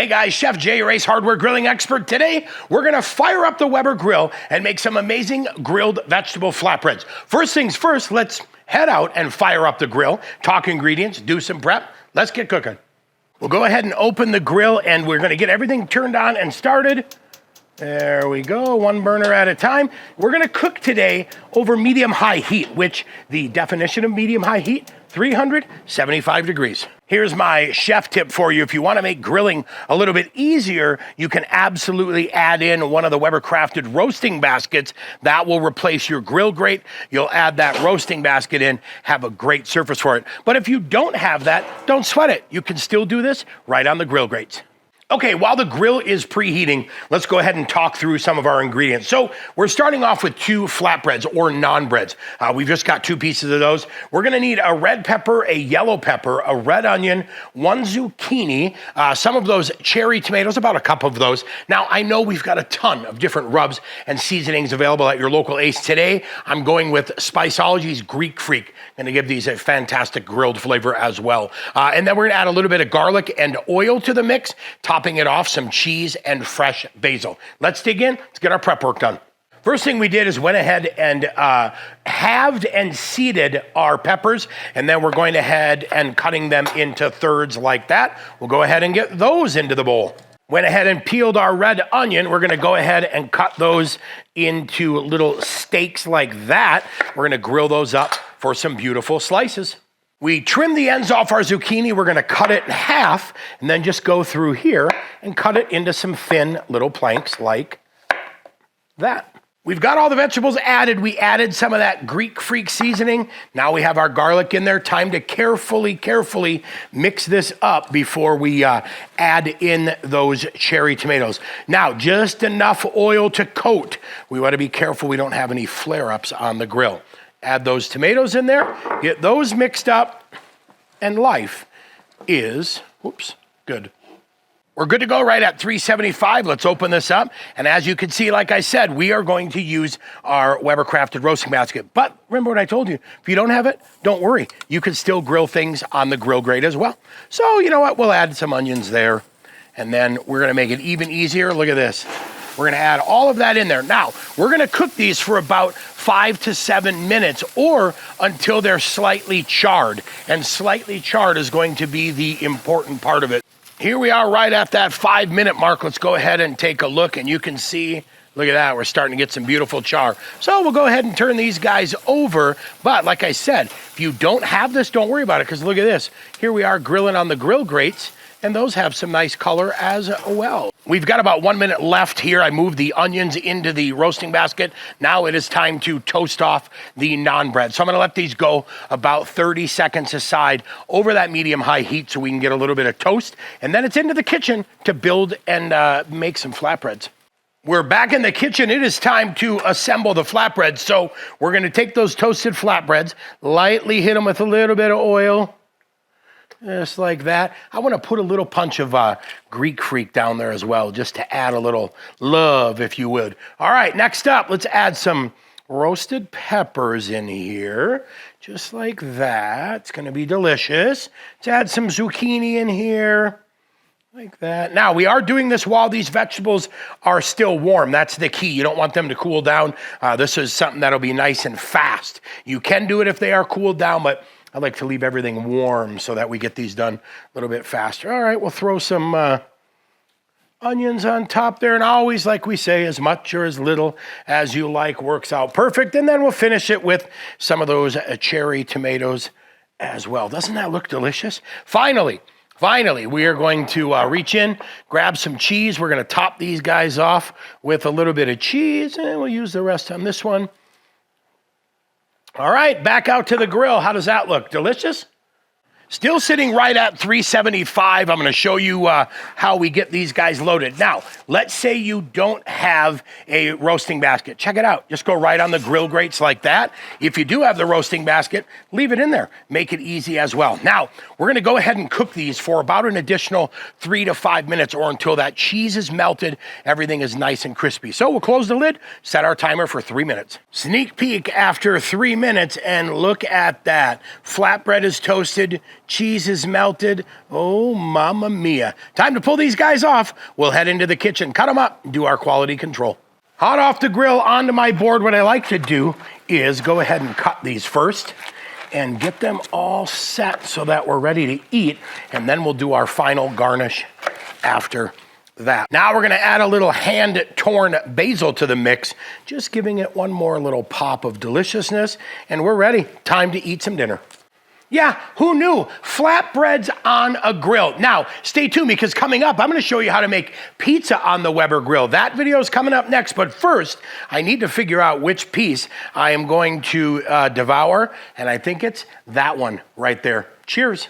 Hey guys, Chef Jay, your Ace Hardware grilling expert. Today, we're gonna fire up the Weber grill and make some amazing grilled vegetable flatbreads. First things first, let's head out and fire up the grill, talk ingredients, do some prep. Let's get cooking. We'll go ahead and open the grill and we're gonna get everything turned on and started. There we go, one burner at a time. We're gonna cook today over medium-high heat, which the definition of medium-high heat, 375 degrees. Here's my chef tip for you. If you want to make grilling a little bit easier, you can absolutely add in one of the Weber crafted roasting baskets. That will replace your grill grate. You'll add that roasting basket in, have a great surface for it. But if you don't have that, don't sweat it. You can still do this right on the grill grates. Okay, while the grill is preheating, let's go ahead and talk through some of our ingredients. So we're starting off with 2 flatbreads or non-breads. We've just got 2 pieces of those. We're gonna need a red pepper, a yellow pepper, a red onion, 1 zucchini, some of those cherry tomatoes, about a cup of those. Now, I know we've got a ton of different rubs and seasonings available at your local Ace. Today, I'm going with Spiceology's Greek Freak. Gonna give these a fantastic grilled flavor as well. And then we're gonna add a little bit of garlic and oil to the mix, topping it off some cheese and fresh basil. Let's dig in, let's get our prep work done. First thing we did is went ahead and halved and seeded our peppers, and then we're going ahead and cutting them into thirds like that. We'll go ahead and get those into the bowl. Went ahead and peeled our red onion. We're gonna go ahead and cut those into little steaks like that. We're gonna grill those up for some beautiful slices. We trim the ends off our zucchini. We're gonna cut it in half and then just go through here and cut it into some thin little planks like that. We've got all the vegetables added. We added some of that Greek Freak seasoning. Now we have our garlic in there. Time to carefully mix this up before we add in those cherry tomatoes. Now, just enough oil to coat. We wanna be careful we don't have any flare-ups on the grill. Add those tomatoes in there, get those mixed up, and life is, good. We're good to go right at 375. Let's open this up. And as you can see, like I said, we are going to use our Weber crafted roasting basket. But remember what I told you, if you don't have it, don't worry. You can still grill things on the grill grate as well. So you know what, we'll add some onions there. And then we're gonna make it even easier. Look at this. We're gonna add all of that in there. Now, we're gonna cook these for about 5 to 7 minutes or until they're slightly charred. And slightly charred is going to be the important part of it. Here we are right at that 5-minute mark. Let's go ahead and take a look and you can see, look at that, we're starting to get some beautiful char. So we'll go ahead and turn these guys over. But like I said, if you don't have this, don't worry about it because look at this. Here we are grilling on the grill grates. And those have some nice color as well. We've got about 1 minute left here. I moved the onions into the roasting basket. Now it is time to toast off the non-bread. So I'm gonna let these go about 30 seconds aside over that medium-high heat so we can get a little bit of toast. And then it's into the kitchen to build and make some flatbreads. We're back in the kitchen. It is time to assemble the flatbreads. So we're gonna take those toasted flatbreads, lightly hit them with a little bit of oil, just like that. I want to put a little punch of Greek Freak down there as well, just to add a little love, if you would. All right, next up, let's add some roasted peppers in here, just like that. It's going to be delicious. Let's add some zucchini in here, like that. Now, we are doing this while these vegetables are still warm. That's the key. You don't want them to cool down. This is something that'll be nice and fast. You can do it if they are cooled down, but I like to leave everything warm so that we get these done a little bit faster. All right, we'll throw some onions on top there. And always, like we say, as much or as little as you like works out perfect. And then we'll finish it with some of those cherry tomatoes as well. Doesn't that look delicious? Finally, we are going to reach in, grab some cheese. We're going to top these guys off with a little bit of cheese. And we'll use the rest on this one. All right, back out to the grill. How does that look? Delicious? Still sitting right at 375. I'm going to show you how we get these guys loaded. Now, let's say you don't have a roasting basket. Check it out. Just go right on the grill grates like that. If you do have the roasting basket, leave it in there. Make it easy as well. Now, we're going to go ahead and cook these for about an additional 3 to 5 minutes or until that cheese is melted, everything is nice and crispy. So we'll close the lid, set our timer for 3 minutes. Sneak peek after 3 minutes, and look at that. Flatbread is toasted. Cheese is melted. Oh, mamma mia. Time to pull these guys off. We'll head into the kitchen, cut them up, and do our quality control. Hot off the grill onto my board, what I like to do is go ahead and cut these first and get them all set so that we're ready to eat, and then we'll do our final garnish after that. Now we're gonna add a little hand-torn basil to the mix, just giving it one more little pop of deliciousness, and we're ready. Time to eat some dinner. Yeah, who knew? Flatbreads on a grill. Now, stay tuned because coming up, I'm gonna show you how to make pizza on the Weber grill. That video is coming up next, but first, I need to figure out which piece I am going to devour, and I think it's that one right there. Cheers.